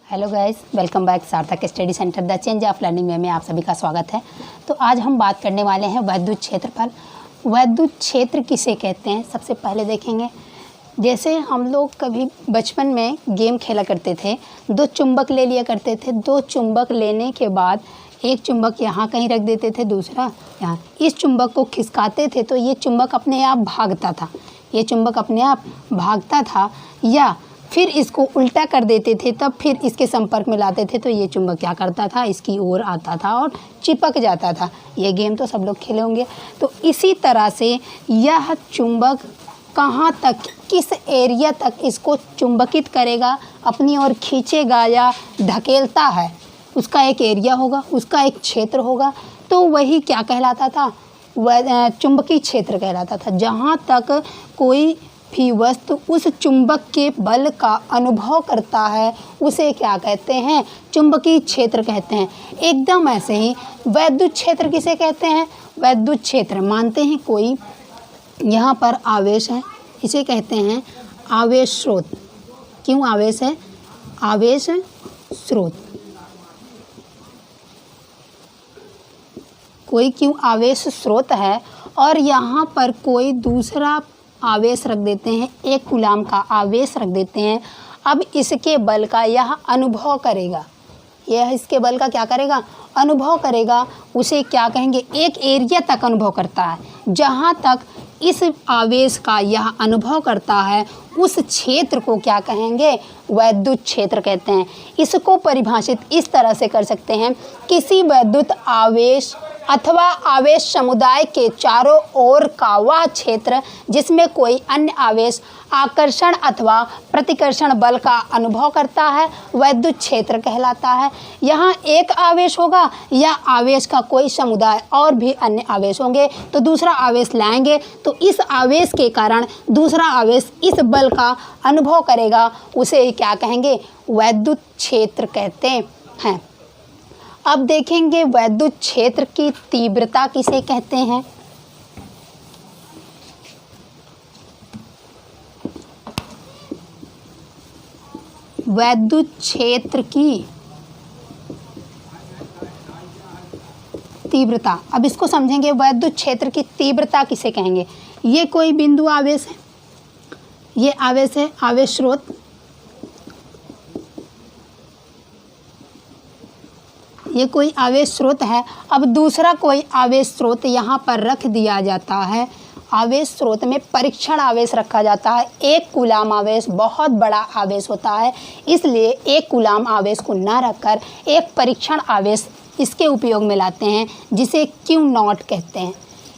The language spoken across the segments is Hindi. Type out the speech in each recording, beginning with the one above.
हेलो गाइस, वेलकम बैक सार्थक study centre the change of learning में आप सभी का स्वागत है। तो आज हम बात करने वाले हैं वैद्युत क्षेत्र पर। वैद्युत क्षेत्र किसे कहते हैं, सबसे पहले देखेंगे। जैसे हम लोग कभी बचपन में गेम खेला करते थे, दो चुंबक ले लिया करते थे। दो चुंबक लेने के बाद एक चुंबक यहाँ कहीं रख देते थे, दूसरा यहाँ। इस चुंबक को खिसकाते थे तो ये चुंबक अपने आप भागता था, ये चुंबक अपने आप भागता था, या फिर इसको उल्टा कर देते थे, तब फिर इसके संपर्क में लाते थे तो ये चुंबक क्या करता था, इसकी ओर आता था और चिपक जाता था। ये गेम तो सब लोग खेले होंगे। तो इसी तरह से यह चुंबक कहाँ तक, किस एरिया तक इसको चुंबकित करेगा, अपनी ओर खींचेगा या धकेलता है, उसका एक एरिया होगा, उसका एक क्षेत्र होगा। तो वही क्या कहलाता था, वह चुंबकीय क्षेत्र कहलाता था। जहाँ तक कोई भी वस्तु उस चुंबक के बल का अनुभव करता है उसे क्या कहते हैं, चुंबकीय क्षेत्र कहते हैं। एकदम ऐसे ही वैद्युत क्षेत्र किसे कहते हैं, वैद्युत क्षेत्र मानते हैं कोई यहाँ पर आवेश है, इसे कहते हैं आवेश स्रोत। क्यों आवेश है, आवेश स्रोत। कोई क्यों आवेश स्रोत है और यहाँ पर कोई दूसरा आवेश रख देते हैं, एक कूलाम का आवेश रख देते हैं। अब इसके बल का यह अनुभव करेगा, यह इसके बल का क्या करेगा, अनुभव करेगा। उसे क्या कहेंगे, एक एरिया तक अनुभव करता है। जहाँ तक इस आवेश का यह अनुभव करता है उस क्षेत्र को क्या कहेंगे, वैद्युत क्षेत्र कहते हैं। इसको परिभाषित इस तरह से कर सकते हैं, किसी वैद्युत आवेश अथवा आवेश समुदाय के चारों ओर का वह क्षेत्र जिसमें कोई अन्य आवेश आकर्षण अथवा प्रतिकर्षण बल का अनुभव करता है, वैद्युत क्षेत्र कहलाता है। यहाँ एक आवेश होगा या आवेश का कोई समुदाय और भी अन्य आवेश होंगे, तो दूसरा आवेश लाएंगे तो इस आवेश के कारण दूसरा आवेश इस बल का अनुभव करेगा, उसे क्या कहेंगे, वैद्युत क्षेत्र कहते हैं। अब देखेंगे वैद्युत क्षेत्र की तीव्रता किसे कहते हैं। वैद्युत क्षेत्र की तीव्रता, अब इसको समझेंगे। वैद्युत क्षेत्र की तीव्रता किसे कहेंगे। ये कोई बिंदु आवेश है, ये आवेश है, आवेश स्रोत। ये कोई आवेश स्रोत है। अब दूसरा कोई आवेश स्रोत यहाँ पर रख दिया जाता है। आवेश स्रोत में परीक्षण आवेश रखा जाता है। एक कूलाम आवेश बहुत बड़ा आवेश होता है, इसलिए एक कूलाम आवेश को न रखकर एक परीक्षण आवेश इसके उपयोग में लाते हैं, जिसे Q0 कहते हैं,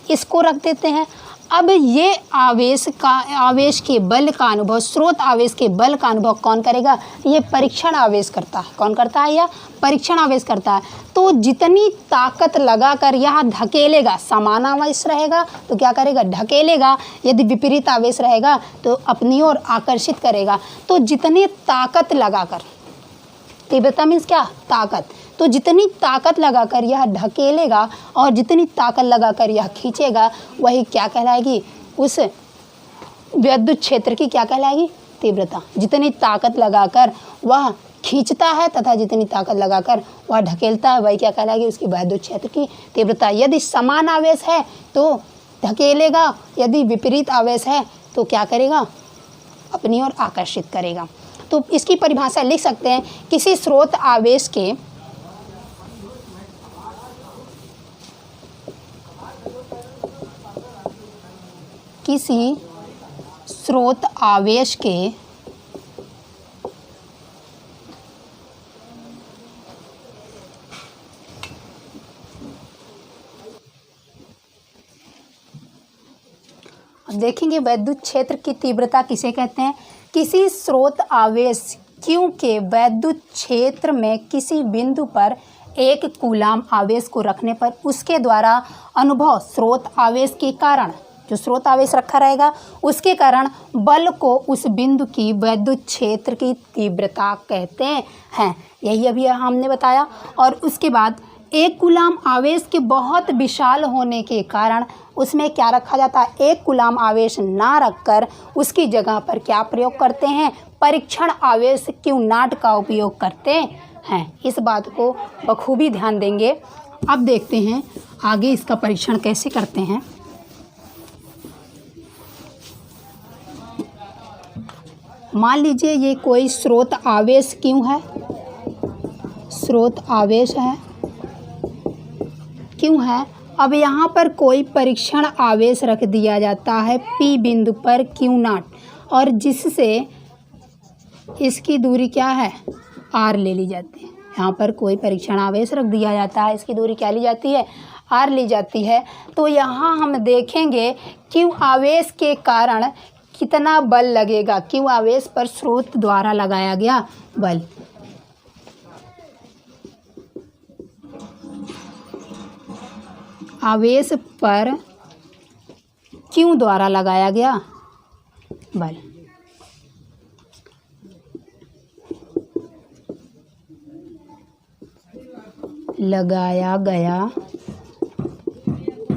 इसको रख देते हैं। अब ये आवेश के बल का अनुभव, स्रोत आवेश के बल का अनुभव कौन करेगा, ये परीक्षण आवेश करता है। कौन करता है, यह परीक्षण आवेश करता है। तो जितनी ताकत लगाकर यह धकेलेगा, समान आवेश रहेगा तो क्या करेगा, ढकेलेगा। यदि विपरीत आवेश रहेगा तो अपनी ओर आकर्षित करेगा। तो जितनी ताकत लगाकर, तीव्रता मीन्स क्या, ताकत। तो जितनी ताकत लगाकर यह ढकेलेगा और जितनी ताकत लगाकर यह खींचेगा, वही क्या कहलाएगी, उस वैद्युत क्षेत्र की क्या कहलाएगी, तीव्रता। जितनी ताकत लगाकर वह खींचता है तथा जितनी ताकत लगाकर वह ढकेलता है, वही क्या कहलाएगी, उसकी वैद्युत क्षेत्र की तीव्रता। यदि समान आवेश है तो धकेलेगा, यदि विपरीत आवेश है तो क्या करेगा, अपनी ओर आकर्षित करेगा। तो इसकी परिभाषा लिख सकते हैं, किसी स्रोत आवेश के अब देखेंगे वैद्युत क्षेत्र की तीव्रता किसे कहते हैं। किसी स्रोत आवेश Q के वैद्युत क्षेत्र में किसी बिंदु पर एक कूलाम आवेश को रखने पर उसके द्वारा अनुभव स्रोत आवेश के कारण, जो स्रोत आवेश रखा रहेगा उसके कारण बल को उस बिंदु की वैद्युत क्षेत्र की तीव्रता कहते हैं। यही अभी हमने बताया। और उसके बाद एक कूलाम आवेश के बहुत विशाल होने के कारण उसमें क्या रखा जाता है, एक कूलाम आवेश ना रखकर उसकी जगह पर क्या प्रयोग करते हैं, परीक्षण आवेश क्यू नॉट का उपयोग करते हैं। इस बात को बखूबी ध्यान देंगे। अब देखते हैं आगे इसका परीक्षण कैसे करते हैं। मान लीजिए ये कोई स्रोत आवेश क्यू है, स्रोत आवेश है क्यों है। अब यहाँ पर कोई परीक्षण आवेश रख दिया जाता है P बिंदु पर क्यू नॉट, और जिससे इसकी दूरी क्या है, R ले ली जाती है। यहाँ पर कोई परीक्षण आवेश रख दिया जाता है, इसकी दूरी क्या ली जाती है, R ली जाती है। तो यहाँ हम देखेंगे क्यू आवेश के कारण कितना बल लगेगा, क्यू आवेश पर स्रोत द्वारा लगाया गया बल। आवेश पर क्यू द्वारा लगाया गया बल। लगाया गया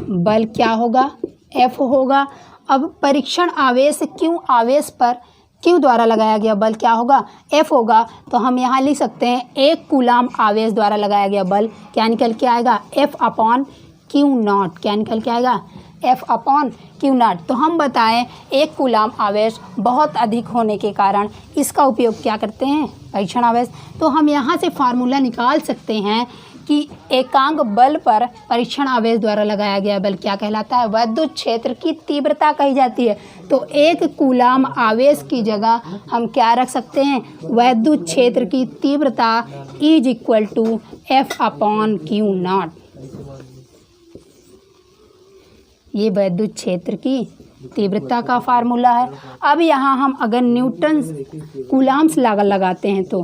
बल क्या होगा, F होगा। अब परीक्षण आवेश क्यू आवेश पर क्यू द्वारा लगाया गया बल क्या होगा, F होगा। तो हम यहाँ लिख सकते हैं 1 कूलाम आवेश द्वारा लगाया गया बल क्या निकल के आएगा, F अपॉन क्यू नॉट। क्या निकल के आएगा, F अपॉन क्यू नॉट। तो हम बताएं 1 कूलाम आवेश बहुत अधिक होने के कारण इसका उपयोग क्या करते हैं, परीक्षण आवेश। तो हम यहाँ से फार्मूला निकाल सकते हैं कि एकांक बल पर परीक्षण आवेश द्वारा लगाया गया बल क्या कहलाता है, वैद्युत क्षेत्र की तीव्रता कही जाती है। तो 1 कूलाम आवेश की जगह हम क्या रख सकते हैं, वैद्युत क्षेत्र की तीव्रता is equal to F upon Q naught. ये वैद्युत क्षेत्र की तीव्रता का फार्मूला है। अब यहाँ हम अगर न्यूटन कूलाम्स लगाते हैं तो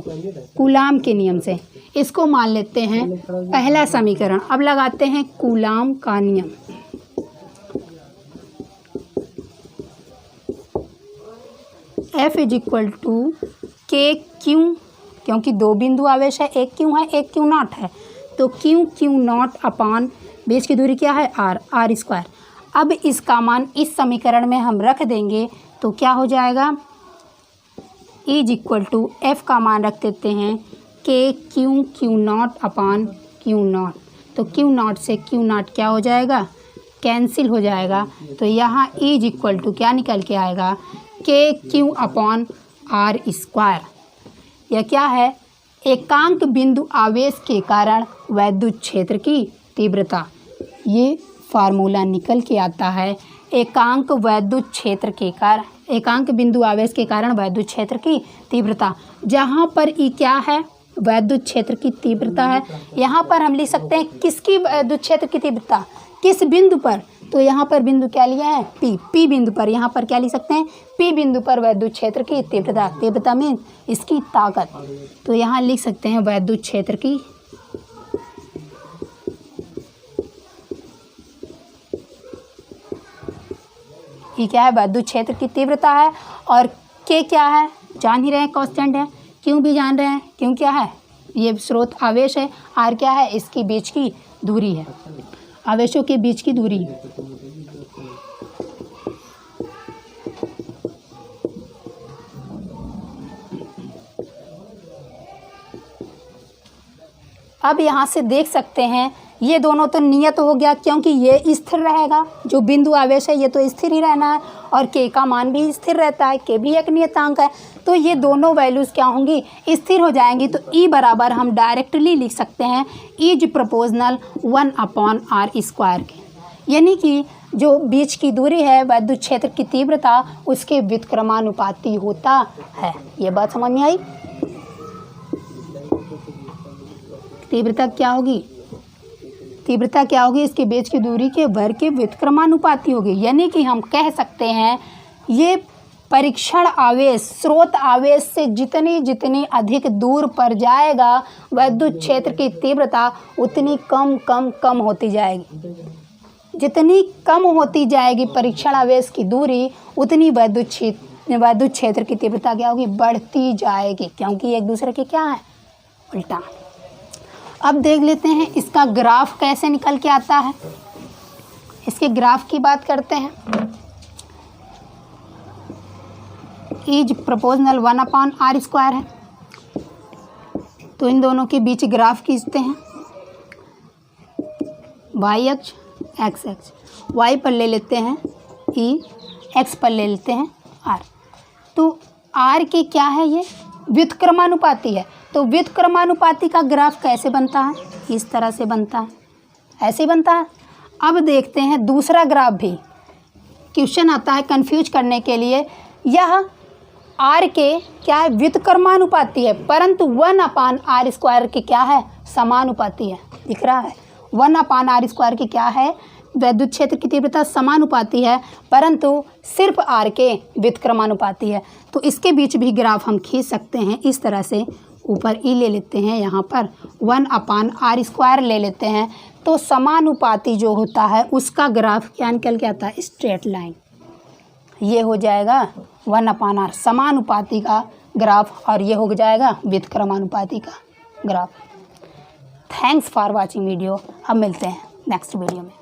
कूलाम के नियम से इसको मान लेते हैं पहला समीकरण। अब लगाते हैं कूलाम का नियम। F इज इक्वल टू के क्यू, क्योंकि 2 बिंदु आवेश है, एक क्यू है एक क्यू नॉट है, तो क्यू नॉट अपॉन बीच की दूरी क्या है, R स्क्वायर। अब इसका मान इस समीकरण में हम रख देंगे तो क्या हो जाएगा, इज इक्वल टू F का मान रख देते हैं के Q not upon Q not. तो क्यू नॉट से क्यू नॉट क्या हो जाएगा, कैंसिल हो जाएगा। तो यहाँ इज इक्वल टू क्या निकल के आएगा, के क्यू अपॉन R स्क्वायर। यह क्या है, एकांक बिंदु आवेश के कारण वैद्युत क्षेत्र की तीव्रता। ये फार्मूला निकल के आता है एकांक वैद्युत क्षेत्र के कारण, एकांक बिंदु आवेश के कारण वैद्युत क्षेत्र की तीव्रता। जहाँ पर ई क्या है, वैद्युत क्षेत्र की तीव्रता है। यहाँ पर हम लिख सकते हैं किसकी वैद्युत क्षेत्र की तीव्रता, किस बिंदु पर। तो यहाँ पर बिंदु क्या लिया है, P बिंदु पर। यहाँ पर क्या लिख सकते हैं, P बिंदु पर वैद्युत क्षेत्र की तीव्रता। तीव्रता में इसकी ताकत। तो यहाँ लिख सकते हैं वैद्युत क्षेत्र की क्या है, वैद्युत क्षेत्र की तीव्रता है। और के क्या है, जान ही रहे हैं, कांस्टेंट है। क्यों भी जान रहे हैं, क्यों क्या है, ये स्रोत आवेश है। R क्या है, इसकी बीच की दूरी है, आवेशों के बीच की दूरी। अब यहाँ से देख सकते हैं ये दोनों तो नियत हो गया, क्योंकि ये स्थिर रहेगा, जो बिंदु आवेश है ये तो स्थिर ही रहना है, और के का मान भी स्थिर रहता है, के भी एक नियतांक है। तो ये दोनों वैल्यूज़ क्या होंगी, स्थिर हो जाएंगी। तो ई बराबर हम डायरेक्टली लिख सकते हैं is proportional 1 upon R square के, यानी कि जो बीच की दूरी है वैद्युत क्षेत्र की तीव्रता उसके व्युत्क्रमानुपाती होता है। ये बात समझ में आई। तीव्रता क्या होगी, तीव्रता क्या होगी, इसके बीच की दूरी के वर्ग के व्युत्क्रमानुपाती होगी। यानी कि हम कह सकते हैं ये परीक्षण आवेश स्रोत आवेश से जितनी जितनी अधिक दूर पर जाएगा वैद्युत क्षेत्र की तीव्रता उतनी कम कम कम होती जाएगी। जितनी कम होती जाएगी परीक्षण आवेश की दूरी उतनी वैद्युत क्षेत्र की तीव्रता क्या होगी, बढ़ती जाएगी, क्योंकि एक दूसरे के क्या है, उल्टा। अब देख लेते हैं इसका ग्राफ कैसे निकल के आता है। इसके ग्राफ की बात करते हैं। इज प्रोपोर्शनल 1/r² है। तो इन दोनों के बीच ग्राफ खींचते हैं, वाई अक्ष एक्स अक्ष, वाई पर ले लेते हैं ई, एक्स पर ले लेते हैं आर। तो आर के क्या है, ये व्युत्क्रमानुपाती है। तो व्युत्क्रमानुपाती का ग्राफ कैसे बनता है, इस तरह से बनता है, ऐसे बनता है। अब देखते हैं दूसरा ग्राफ भी, क्वेश्चन आता है कंफ्यूज करने के लिए। यह आर के क्या है, व्युत्क्रमानुपाती है, परंतु 1/r² के क्या है, समानुपाती है। दिख रहा है 1/r² की क्या है, वैद्युत क्षेत्र की तीव्रता समानुपाती है, परंतु सिर्फ आर के व्युत्क्रमानुपाती है। तो इसके बीच भी ग्राफ हम खींच सकते हैं इस तरह से। ऊपर ई ले लेते हैं, यहाँ पर 1/r² ले लेते हैं। तो समानुपाती जो होता है उसका ग्राफ क्या निकल के आता है, स्ट्रेट लाइन। ये हो जाएगा 1/r समानुपाती का ग्राफ, और ये हो जाएगा व्युत्क्रमानुपाती का graph. Thanks for watching video. अब मिलते हैं नेक्स्ट वीडियो में।